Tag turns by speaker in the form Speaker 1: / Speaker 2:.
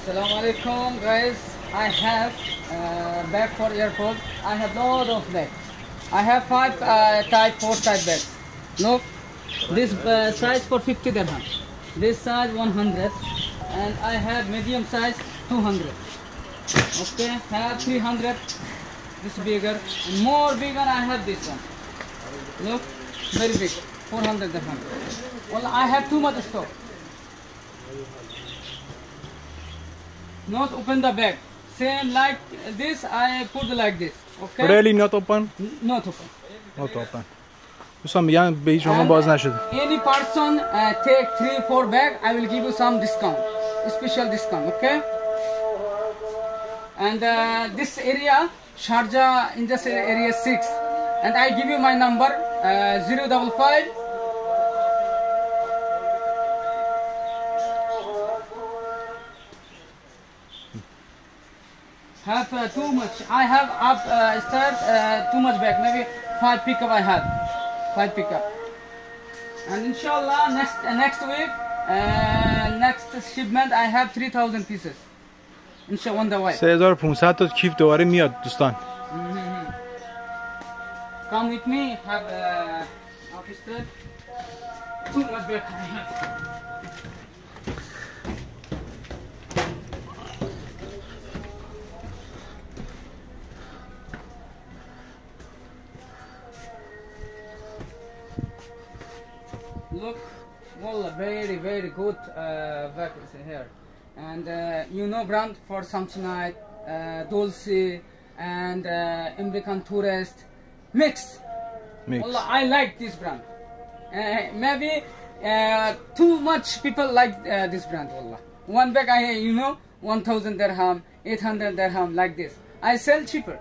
Speaker 1: Assalamu alaikum guys. I have bag for airport. I have lot of bags. I have five type, four type bags. Look, this size for 50 dirham. This size 100, and I have medium size 200. Okay, have 300. This bigger, and more bigger. I have this one. Look, very big, 400 dirham. Well, I have too much stock. Not open the bag. Same like this, I put like this. Okay?
Speaker 2: Really not open?
Speaker 1: Not open.
Speaker 2: Not open. دوستان میگن به هیچ عنوان باز نشده.
Speaker 1: Any person take 3-4 bag, I will give you some discount, special discount. Okay? And this area, Sharjah Industrial Area 6, and I give you my number 055. Have too much. I have too much bag. Maybe 5 pickup I have. 5 pickup. And inshallah next week, next shipment I have 3,000 pieces. Inshallah on the way.
Speaker 2: 3500 تا کیف دوباره میاد دوستان.
Speaker 1: Come with me. Have officer. Too much bag I have. Look, wallah, very good vehicles here, and you know brand for Samsonite, Dolce, and American Tourist, mix. Wallah, I like this brand. Maybe too much people like this brand. Wallah, one bag 1,000 dirham, 800 dirham, like this. I sell cheaper.